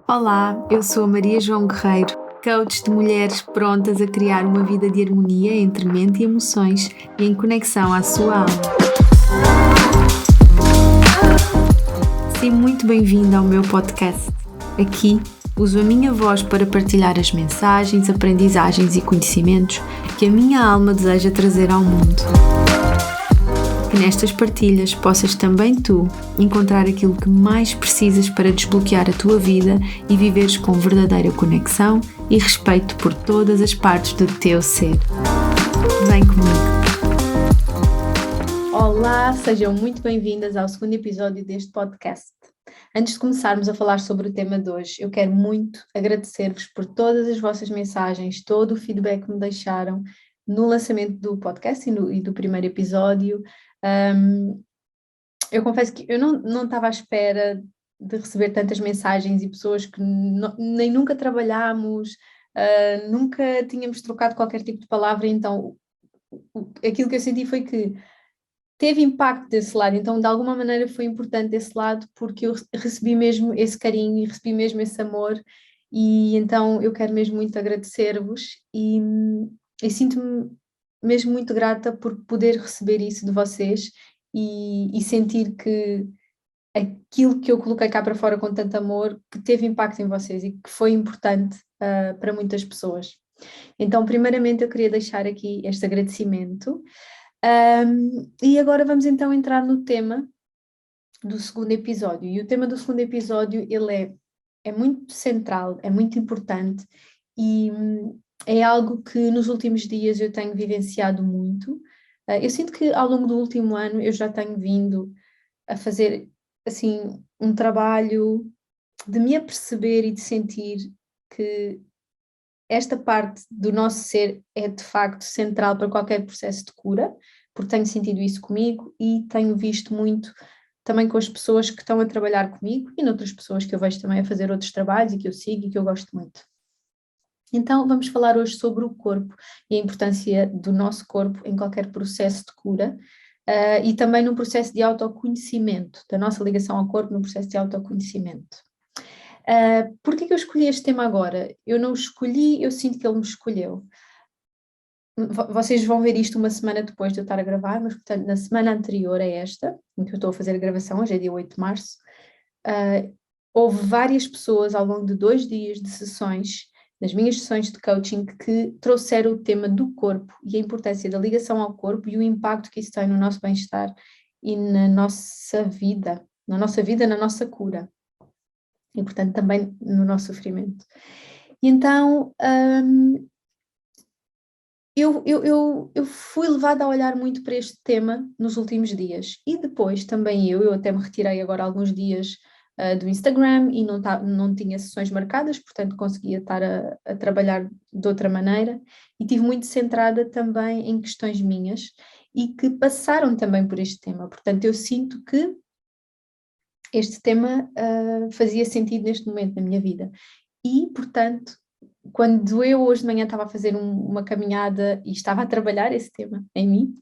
Olá, eu sou a Maria João Guerreiro, coach de mulheres prontas a criar uma vida de harmonia entre mente e emoções e em conexão à sua alma. Seja muito bem-vinda ao meu podcast. Aqui uso a minha voz para partilhar as mensagens, aprendizagens e conhecimentos que a minha alma deseja trazer ao mundo. Que nestas partilhas possas também tu encontrar aquilo que mais precisas para desbloquear a tua vida e viveres com verdadeira conexão e respeito por todas as partes do teu ser. Vem comigo! Olá, sejam muito bem-vindas ao segundo episódio deste podcast. Antes de começarmos a falar sobre o tema de hoje, eu quero muito agradecer-vos por todas as vossas mensagens, todo o feedback que me deixaram no lançamento do podcast e do primeiro episódio. Eu confesso que eu não estava à espera de receber tantas mensagens e pessoas que nem nunca trabalhámos, nunca tínhamos trocado qualquer tipo de palavra, então aquilo que eu senti foi que teve impacto desse lado, então de alguma maneira foi importante desse lado porque eu recebi mesmo esse carinho e recebi mesmo esse amor e então eu quero mesmo muito agradecer-vos e sinto-me mesmo muito grata por poder receber isso de vocês e sentir que aquilo que eu coloquei cá para fora com tanto amor, que teve impacto em vocês e que foi importante para muitas pessoas. Então, primeiramente, eu queria deixar aqui este agradecimento. E agora vamos então entrar no tema do segundo episódio. E o tema do segundo episódio, ele é muito central, é muito importante e é algo que nos últimos dias eu tenho vivenciado muito. Eu sinto que ao longo do último ano eu já tenho vindo a fazer assim um trabalho de me aperceber e de sentir que esta parte do nosso ser é de facto central para qualquer processo de cura, porque tenho sentido isso comigo e tenho visto muito também com as pessoas que estão a trabalhar comigo e noutras pessoas que eu vejo também a fazer outros trabalhos e que eu sigo e que eu gosto muito. Então vamos falar hoje sobre o corpo e a importância do nosso corpo em qualquer processo de cura. E também no processo de autoconhecimento, da nossa ligação ao corpo no processo de autoconhecimento. Por que eu escolhi este tema agora? Eu não o escolhi, eu sinto que ele me escolheu. Vocês vão ver isto uma semana depois de eu estar a gravar, mas portanto na semana anterior a esta, em que eu estou a fazer a gravação, hoje é dia 8 de março, houve várias pessoas ao longo de 2 dias de sessões, nas minhas sessões de coaching, que trouxeram o tema do corpo e a importância da ligação ao corpo e o impacto que isso tem no nosso bem-estar e na nossa vida, na nossa cura e, portanto, também no nosso sofrimento. E então, eu fui levada a olhar muito para este tema nos últimos dias e depois também eu até me retirei agora alguns dias do Instagram e não tinha sessões marcadas, portanto conseguia estar a trabalhar de outra maneira e estive muito centrada também em questões minhas e que passaram também por este tema, portanto eu sinto que este tema fazia sentido neste momento na minha vida e, portanto, quando eu hoje de manhã estava a fazer uma caminhada e estava a trabalhar esse tema em mim,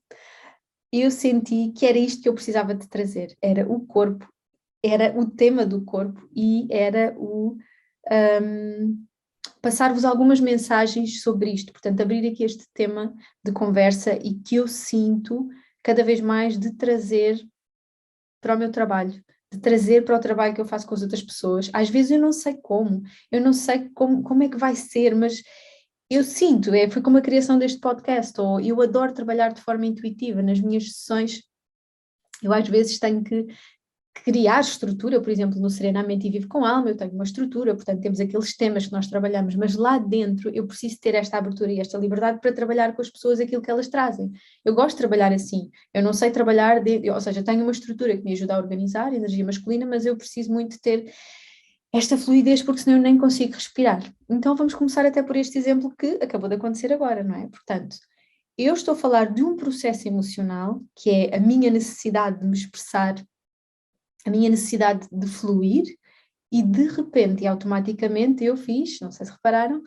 eu senti que era isto que eu precisava de trazer, era o corpo, era o tema do corpo e era passar-vos algumas mensagens sobre isto, portanto abrir aqui este tema de conversa e que eu sinto cada vez mais de trazer para o meu trabalho, de trazer para o trabalho que eu faço com as outras pessoas. Às vezes eu não sei como é que vai ser, mas eu sinto, foi como a criação deste podcast, ou eu adoro trabalhar de forma intuitiva nas minhas sessões. Eu às vezes tenho que criar estrutura, por exemplo, no Serenamente e Vivo com Alma, eu tenho uma estrutura, portanto temos aqueles temas que nós trabalhamos, mas lá dentro eu preciso ter esta abertura e esta liberdade para trabalhar com as pessoas aquilo que elas trazem. Eu gosto de trabalhar assim, eu não sei trabalhar, ou seja, tenho uma estrutura que me ajuda a organizar, energia masculina, mas eu preciso muito ter esta fluidez porque senão eu nem consigo respirar. Então vamos começar até por este exemplo que acabou de acontecer agora, não é? Portanto, eu estou a falar de um processo emocional, que é a minha necessidade de me expressar, a minha necessidade de fluir e de repente e automaticamente eu fiz, não sei se repararam,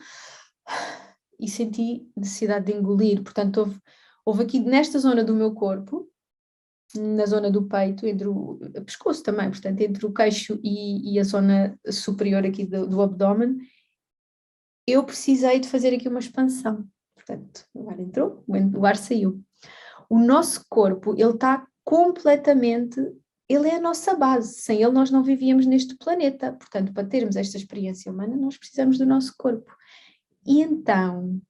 e senti necessidade de engolir, portanto houve aqui nesta zona do meu corpo na zona do peito, entre o pescoço também, portanto, entre o queixo e a zona superior aqui do abdômen, eu precisei de fazer aqui uma expansão. Portanto, o ar entrou, o ar saiu. O nosso corpo, ele está completamente, ele é a nossa base. Sem ele nós não vivíamos neste planeta. Portanto, para termos esta experiência humana, nós precisamos do nosso corpo. E então,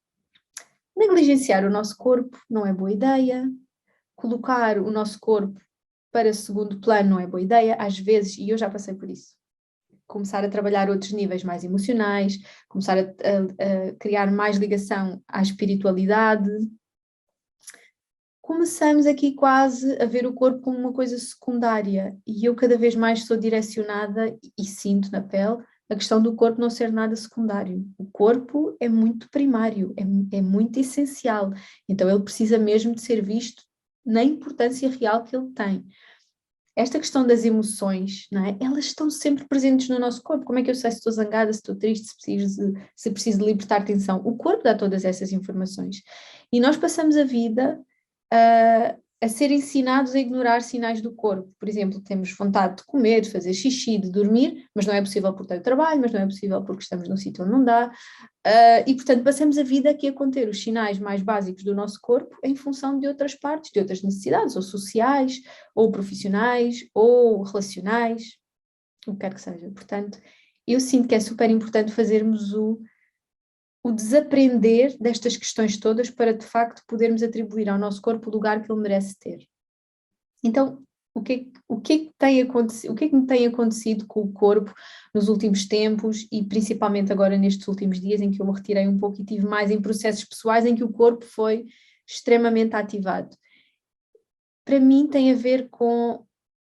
negligenciar o nosso corpo não é boa ideia. Colocar o nosso corpo para segundo plano não é boa ideia. Às vezes, e eu já passei por isso, começar a trabalhar outros níveis mais emocionais, começar a criar mais ligação à espiritualidade. Começamos aqui quase a ver o corpo como uma coisa secundária e eu cada vez mais sou direcionada e sinto na pele a questão do corpo não ser nada secundário. O corpo é muito primário, é muito essencial, então ele precisa mesmo de ser visto na importância real que ele tem. Esta questão das emoções, não é? Elas estão sempre presentes no nosso corpo. Como é que eu sei se estou zangada, se estou triste, se preciso de libertar tensão? O corpo dá todas essas informações. E nós passamos a vida a ser ensinados a ignorar sinais do corpo. Por exemplo, temos vontade de comer, de fazer xixi, de dormir, mas não é possível porque tem o trabalho, mas não é possível porque estamos num sítio onde não dá. E, portanto, passamos a vida aqui a conter os sinais mais básicos do nosso corpo em função de outras partes, de outras necessidades, ou sociais, ou profissionais, ou relacionais, o que quer que seja. Portanto, eu sinto que é super importante fazermos o desaprender destas questões todas para, de facto, podermos atribuir ao nosso corpo o lugar que ele merece ter. Então, o que é que me tem acontecido com o corpo nos últimos tempos e principalmente agora nestes últimos dias em que eu me retirei um pouco e tive mais em processos pessoais em que o corpo foi extremamente ativado? Para mim tem a ver com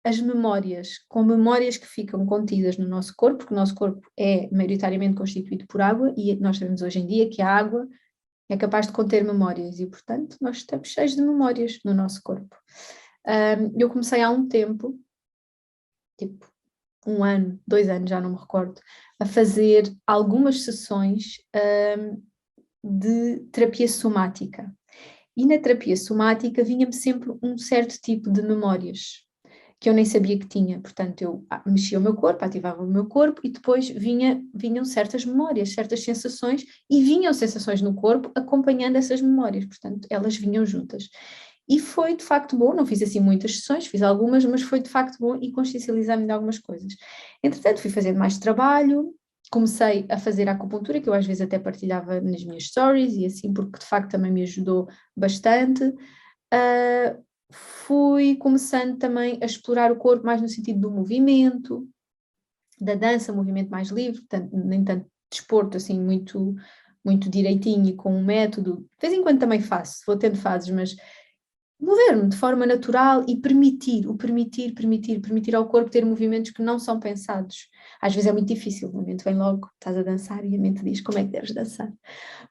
as memórias, com memórias que ficam contidas no nosso corpo, porque o nosso corpo é maioritariamente constituído por água e nós sabemos hoje em dia que a água é capaz de conter memórias e, portanto, nós estamos cheios de memórias no nosso corpo. Eu comecei há um tempo, tipo 1 ano, 2 anos, já não me recordo, a fazer algumas sessões de terapia somática. E na terapia somática vinha-me sempre um certo tipo de memórias que eu nem sabia que tinha. Portanto, eu mexia o meu corpo, ativava o meu corpo e depois vinham certas memórias, certas sensações e vinham sensações no corpo acompanhando essas memórias. Portanto, elas vinham juntas. E foi de facto bom, não fiz assim muitas sessões, fiz algumas, mas foi de facto bom e consciencializar-me de algumas coisas. Entretanto, fui fazendo mais trabalho, comecei a fazer a acupuntura, que eu às vezes até partilhava nas minhas stories e assim, porque de facto também me ajudou bastante. Fui começando também a explorar o corpo mais no sentido do movimento, da dança, movimento mais livre, nem tanto desporto assim muito, muito direitinho e com um método. De vez em quando também faço, vou tendo fases, mas mover-me de forma natural e permitir ao corpo ter movimentos que não são pensados. Às vezes é muito difícil, a mente vem logo, estás a dançar e a mente diz como é que deves dançar.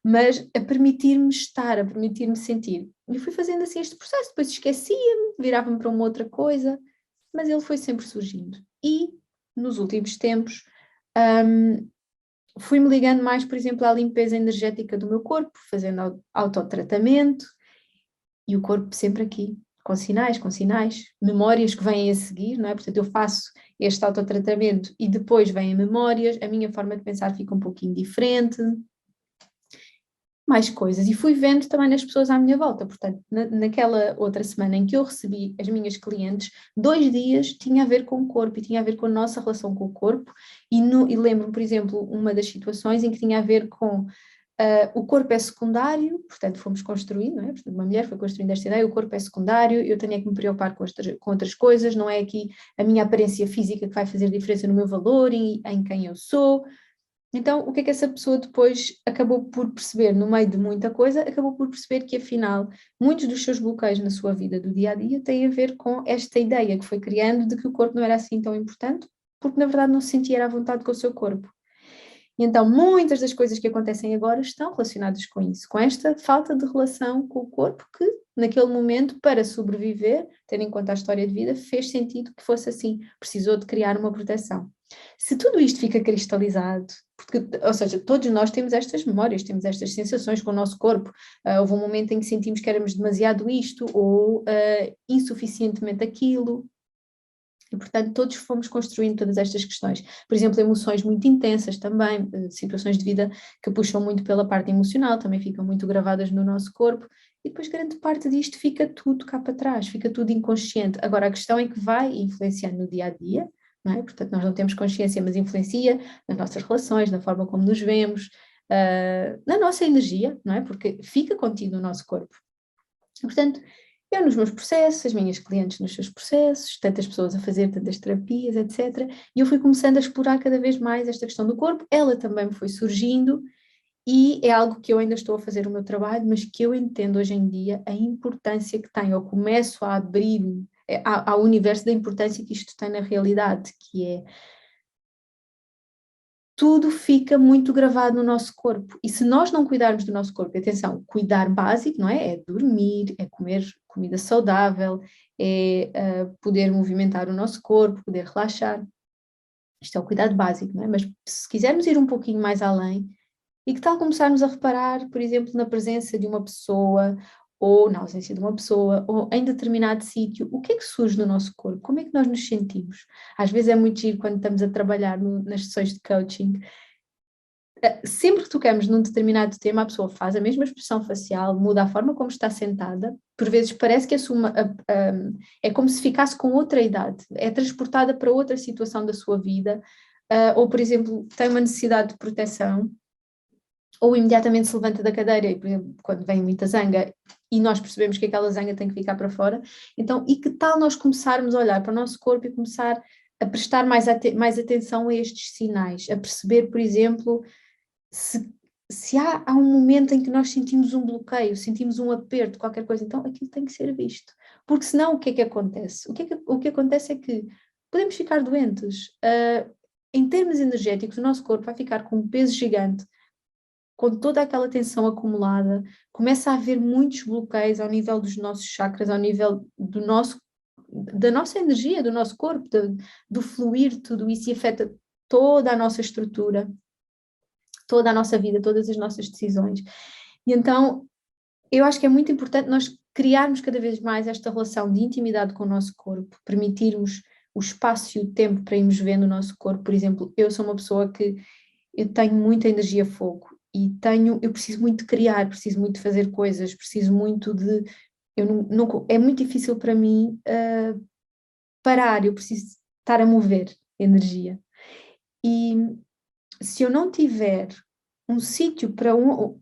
Mas a permitir-me estar, a permitir-me sentir. E fui fazendo assim este processo, depois esquecia-me, virava-me para uma outra coisa, mas ele foi sempre surgindo. E nos últimos tempos fui-me ligando mais, por exemplo, à limpeza energética do meu corpo, fazendo autotratamento, e o corpo sempre aqui, com sinais, memórias que vêm a seguir, não é? Portanto, eu faço este autotratamento e depois vêm memórias, a minha forma de pensar fica um pouquinho diferente, mais coisas. E fui vendo também nas pessoas à minha volta, portanto, naquela outra semana em que eu recebi as minhas clientes, 2 dias tinha a ver com o corpo e tinha a ver com a nossa relação com o corpo, e lembro-me, por exemplo, uma das situações em que tinha a ver com o corpo é secundário, portanto fomos construindo, não é? Portanto, uma mulher foi construindo esta ideia, o corpo é secundário, eu tenho que me preocupar com outras coisas, não é aqui a minha aparência física que vai fazer diferença no meu valor e em quem eu sou. Então, o que é que essa pessoa depois acabou por perceber, no meio de muita coisa, acabou por perceber que afinal, muitos dos seus bloqueios na sua vida do dia a dia têm a ver com esta ideia que foi criando de que o corpo não era assim tão importante, porque na verdade não se sentia à vontade com o seu corpo. E então, muitas das coisas que acontecem agora estão relacionadas com isso, com esta falta de relação com o corpo que, naquele momento, para sobreviver, tendo em conta a história de vida, fez sentido que fosse assim, precisou de criar uma proteção. Se tudo isto fica cristalizado, porque, ou seja, todos nós temos estas memórias, temos estas sensações com o nosso corpo. Houve um momento em que sentimos que éramos demasiado isto ou insuficientemente aquilo. E, portanto, todos fomos construindo todas estas questões. Por exemplo, emoções muito intensas também, situações de vida que puxam muito pela parte emocional, também ficam muito gravadas no nosso corpo, e depois grande parte disto fica tudo cá para trás, fica tudo inconsciente. Agora, a questão é que vai influenciando no dia-a-dia, não é? Portanto, nós não temos consciência, mas influencia nas nossas relações, na forma como nos vemos, na nossa energia, não é? Porque fica contido no nosso corpo. E, portanto, eu nos meus processos, as minhas clientes nos seus processos, tantas pessoas a fazer tantas terapias, etc. E eu fui começando a explorar cada vez mais esta questão do corpo, ela também me foi surgindo e é algo que eu ainda estou a fazer o meu trabalho, mas que eu entendo hoje em dia a importância que tem, eu começo a abrir-me ao universo da importância que isto tem na realidade, que é tudo fica muito gravado no nosso corpo. E se nós não cuidarmos do nosso corpo, atenção, cuidar básico, não é? É dormir, é comer comida saudável, é poder movimentar o nosso corpo, poder relaxar. Isto é o cuidado básico, não é? Mas se quisermos ir um pouquinho mais além, e que tal começarmos a reparar, por exemplo, na presença de uma pessoa, ou na ausência de uma pessoa, ou em determinado sítio, o que é que surge no nosso corpo? Como é que nós nos sentimos? Às vezes é muito giro quando estamos a trabalhar nas sessões de coaching. Sempre que tocamos num determinado tema, a pessoa faz a mesma expressão facial, muda a forma como está sentada, por vezes parece que assume, é como se ficasse com outra idade, é transportada para outra situação da sua vida, ou, por exemplo, tem uma necessidade de proteção, ou imediatamente se levanta da cadeira, e, por exemplo, quando vem muita zanga, e nós percebemos que aquela zanga tem que ficar para fora, então, e que tal nós começarmos a olhar para o nosso corpo e começar a prestar mais atenção a estes sinais, a perceber, por exemplo, se há um momento em que nós sentimos um bloqueio, sentimos um aperto, qualquer coisa, então aquilo tem que ser visto. Porque senão o que é que acontece? O que acontece é que podemos ficar doentes. Em termos energéticos, o nosso corpo vai ficar com um peso gigante, com toda aquela tensão acumulada, começa a haver muitos bloqueios ao nível dos nossos chakras, ao nível da nossa energia, do nosso corpo, do fluir, tudo isso, e afeta toda a nossa estrutura, toda a nossa vida, todas as nossas decisões. E então, eu acho que é muito importante nós criarmos cada vez mais esta relação de intimidade com o nosso corpo, permitirmos o espaço e o tempo para irmos vendo o nosso corpo. Por exemplo, eu sou uma pessoa que eu tenho muita energia fogo e eu preciso muito de criar, preciso muito de fazer coisas, preciso muito de, é muito difícil para mim parar, eu preciso estar a mover energia. E se eu não tiver um sítio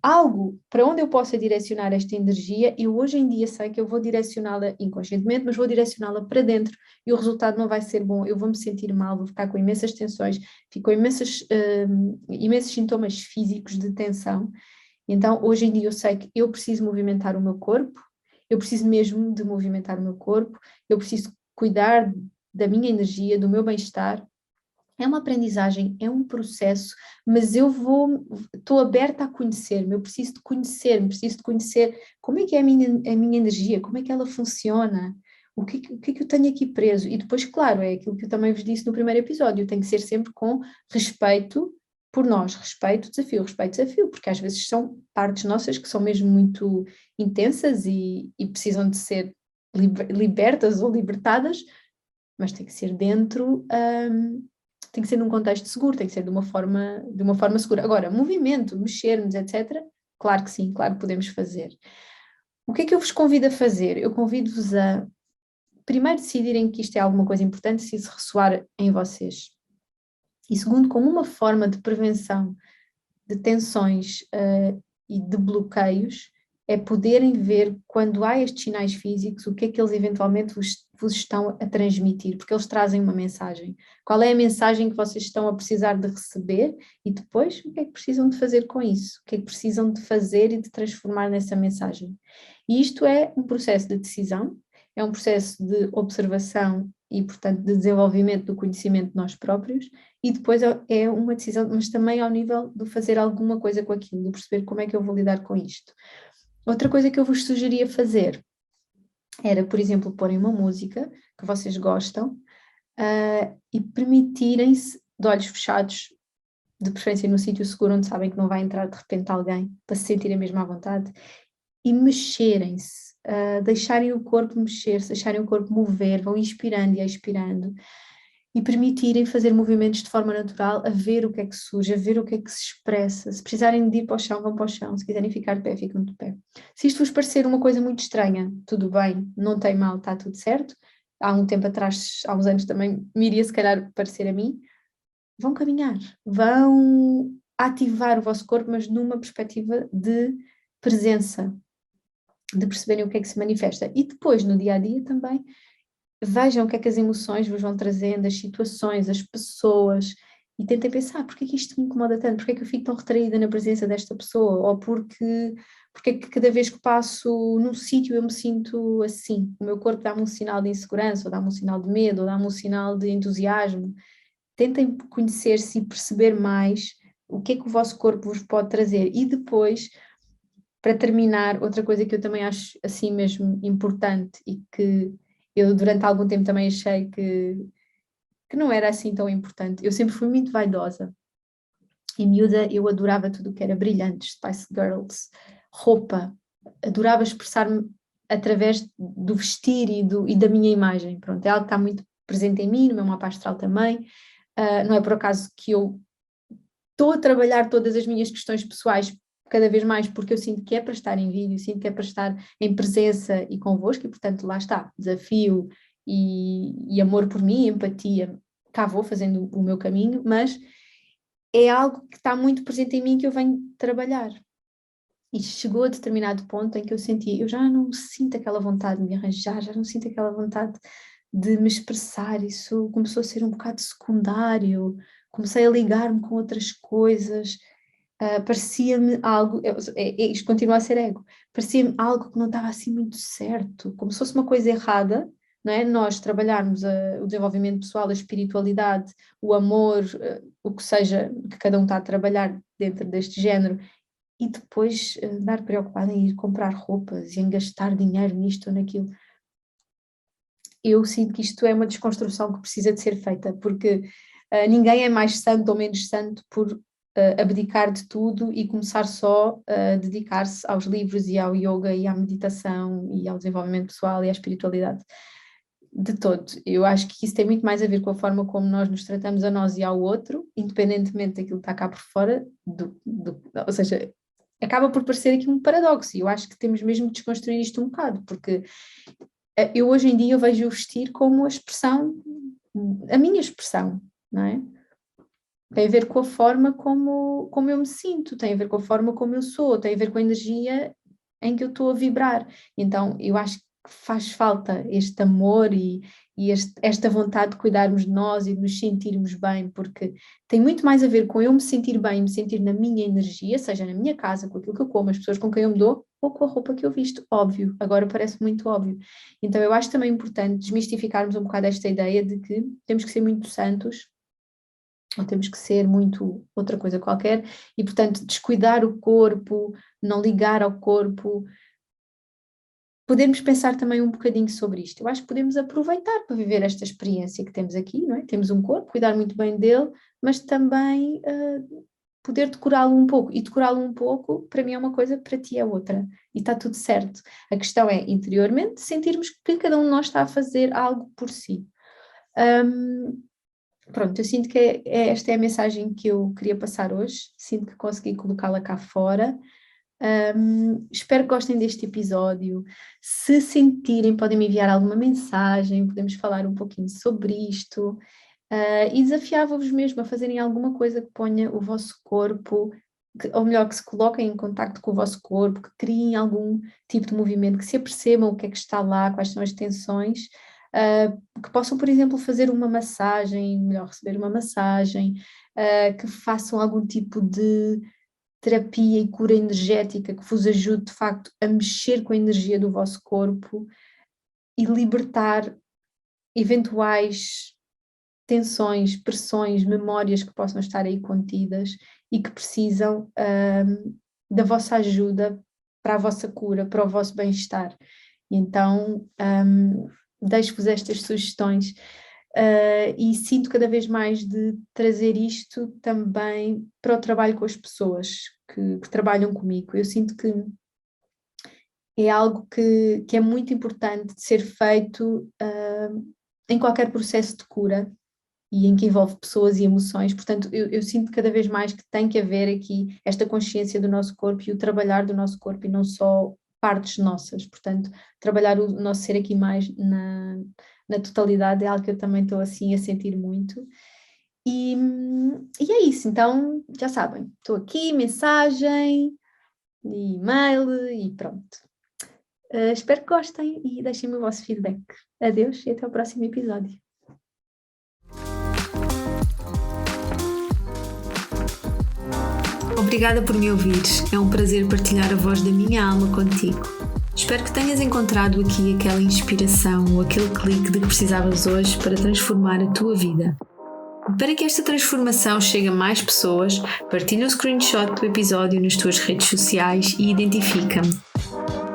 algo para onde eu possa direcionar esta energia, eu hoje em dia sei que eu vou direcioná-la inconscientemente, mas vou direcioná-la para dentro e o resultado não vai ser bom, eu vou me sentir mal, vou ficar com imensas tensões, fico com imensos sintomas físicos de tensão. Então hoje em dia eu sei que eu preciso movimentar o meu corpo, eu preciso mesmo de movimentar o meu corpo, eu preciso cuidar da minha energia, do meu bem-estar. É uma aprendizagem, é um processo, mas estou aberta a conhecer-me, eu preciso de conhecer-me, preciso de conhecer como é que é a minha energia, como é que ela funciona, o que é que eu tenho aqui preso. E depois, claro, é aquilo que eu também vos disse no primeiro episódio, tem que ser sempre com respeito por nós, respeito, desafio, porque às vezes são partes nossas que são mesmo muito intensas e precisam de ser libertas ou libertadas, mas tem que ser dentro... tem que ser num contexto seguro, tem que ser de uma forma segura. Agora, movimento, mexermos, etc., claro que sim, claro que podemos fazer. O que é que eu vos convido a fazer? Eu convido-vos a, primeiro, decidirem que isto é alguma coisa importante, se isso ressoar em vocês. E segundo, como uma forma de prevenção de tensões e de bloqueios, é poderem ver quando há estes sinais físicos, o que é que eles eventualmente vos estão a transmitir, porque eles trazem uma mensagem. Qual é a mensagem que vocês estão a precisar de receber e depois o que é que precisam de fazer com isso? O que é que precisam de fazer e de transformar nessa mensagem? E isto é um processo de decisão, é um processo de observação e, portanto, de desenvolvimento do conhecimento de nós próprios, e depois é uma decisão, mas também ao nível de fazer alguma coisa com aquilo, de perceber como é que eu vou lidar com isto. Outra coisa que eu vos sugeria fazer era, por exemplo, porem uma música que vocês gostam e permitirem-se, de olhos fechados, de preferência num sítio seguro onde sabem que não vai entrar de repente alguém, para se sentirem mesmo à vontade, e mexerem-se, deixarem o corpo mexer-se, deixarem o corpo mover, vão inspirando e expirando, e permitirem fazer movimentos de forma natural, a ver o que é que surge, a ver o que é que se expressa. Se precisarem de ir para o chão, vão para o chão. Se quiserem ficar de pé, ficam de pé. Se isto vos parecer uma coisa muito estranha, tudo bem, não tem mal, está tudo certo. Há um tempo atrás, há uns anos também, me iria se calhar parecer a mim. Vão caminhar, vão ativar o vosso corpo, mas numa perspectiva de presença, de perceberem o que é que se manifesta. E depois, no dia a dia também, vejam o que é que as emoções vos vão trazendo, as situações, as pessoas, e tentem pensar, porque é que isto me incomoda tanto? Porque é que eu fico tão retraída na presença desta pessoa? Ou porque é que cada vez que passo num sítio eu me sinto assim? O meu corpo dá-me um sinal de insegurança, ou dá-me um sinal de medo, ou dá-me um sinal de entusiasmo. Tentem conhecer-se e perceber mais o que é que o vosso corpo vos pode trazer. E depois, para terminar, outra coisa que eu também acho assim mesmo importante e que eu durante algum tempo também achei que não era assim tão importante. Eu sempre fui muito vaidosa. Em miúda eu adorava tudo o que era brilhantes, Spice Girls, roupa. Adorava expressar-me através do vestir e da minha imagem. Pronto, é algo que está muito presente em mim, no meu mapa astral também. Não é por acaso que eu estou a trabalhar todas as minhas questões pessoais cada vez mais, porque eu sinto que é para estar em vídeo, sinto que é para estar em presença e convosco, e portanto lá está, desafio e amor por mim, empatia, cá vou fazendo o meu caminho, mas é algo que está muito presente em mim que eu venho trabalhar. E chegou a determinado ponto em que eu senti, eu já não sinto aquela vontade de me arranjar, já não sinto aquela vontade de me expressar, isso começou a ser um bocado secundário, comecei a ligar-me com outras coisas, parecia-me algo, isto continua a ser ego, parecia-me algo que não estava assim muito certo, como se fosse uma coisa errada, não é? Nós trabalharmos o desenvolvimento pessoal, a espiritualidade, o amor, o que seja que cada um está a trabalhar dentro deste género, e depois andar preocupada em ir comprar roupas e em gastar dinheiro nisto ou naquilo. Eu sinto que isto é uma desconstrução que precisa de ser feita, porque ninguém é mais santo ou menos santo por abdicar de tudo e começar só a dedicar-se aos livros e ao yoga e à meditação e ao desenvolvimento pessoal e à espiritualidade. De todo. Eu acho que isso tem muito mais a ver com a forma como nós nos tratamos a nós e ao outro, independentemente daquilo que está cá por fora, ou seja, acaba por parecer aqui um paradoxo, e eu acho que temos mesmo de desconstruir isto um bocado, porque eu hoje em dia eu vejo o vestir como a expressão, a minha expressão, não é? Tem a ver com a forma como eu me sinto, tem a ver com a forma como eu sou, tem a ver com a energia em que eu estou a vibrar. Então eu acho que faz falta este amor e esta vontade de cuidarmos de nós e de nos sentirmos bem, porque tem muito mais a ver com eu me sentir bem, me sentir na minha energia, seja na minha casa, com aquilo que eu como, as pessoas com quem eu me dou, ou com a roupa que eu visto, óbvio, agora parece muito óbvio. Então eu acho também importante desmistificarmos um bocado esta ideia de que temos que ser muito santos, ou temos que ser muito outra coisa qualquer, e portanto descuidar o corpo, não ligar ao corpo. Podemos pensar também um bocadinho sobre isto. Eu acho que podemos aproveitar para viver esta experiência que temos aqui, não é? Temos um corpo, cuidar muito bem dele, mas também poder decorá-lo um pouco. E decorá-lo um pouco, para mim é uma coisa, para ti é outra. E está tudo certo. A questão é, interiormente, sentirmos que cada um de nós está a fazer algo por si. Pronto, eu sinto que esta é a mensagem que eu queria passar hoje. Sinto que consegui colocá-la cá fora. Espero que gostem deste episódio. Se sentirem, podem me enviar alguma mensagem, podemos falar um pouquinho sobre isto. E desafiava-vos mesmo a fazerem alguma coisa que ponha o vosso corpo, ou melhor, que se coloquem em contacto com o vosso corpo, que criem algum tipo de movimento, que se apercebam o que é que está lá, quais são as tensões, que possam, por exemplo, fazer uma massagem, melhor receber uma massagem, que façam algum tipo de terapia e cura energética que vos ajude de facto a mexer com a energia do vosso corpo e libertar eventuais tensões, pressões, memórias que possam estar aí contidas e que precisam da vossa ajuda para a vossa cura, para o vosso bem-estar. E então deixo-vos estas sugestões. E sinto cada vez mais de trazer isto também para o trabalho com as pessoas que trabalham comigo. Eu sinto que é algo que é muito importante de ser feito em qualquer processo de cura e em que envolve pessoas e emoções. Portanto, eu sinto cada vez mais que tem que haver aqui esta consciência do nosso corpo e o trabalhar do nosso corpo e não só partes nossas. Portanto, trabalhar o nosso ser aqui mais na totalidade é algo que eu também estou assim a sentir muito. E é isso, então já sabem, estou aqui, mensagem, e-mail e pronto. Espero que gostem e deixem-me o vosso feedback. Adeus e até o próximo episódio. Obrigada por me ouvires. É um prazer partilhar a voz da minha alma contigo. Espero que tenhas encontrado aqui aquela inspiração ou aquele clique de que precisavas hoje para transformar a tua vida. Para que esta transformação chegue a mais pessoas, partilha um screenshot do episódio nas tuas redes sociais e identifica-me.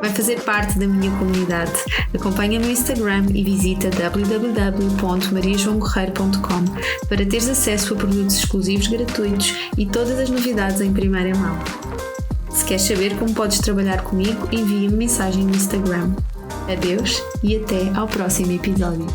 Vai fazer parte da minha comunidade. Acompanha-me no Instagram e visita www.mariajoaoguerreiro.com para teres acesso a produtos exclusivos gratuitos e todas as novidades em primeira mão. Se queres saber como podes trabalhar comigo, envia-me mensagem no Instagram. Adeus e até ao próximo episódio.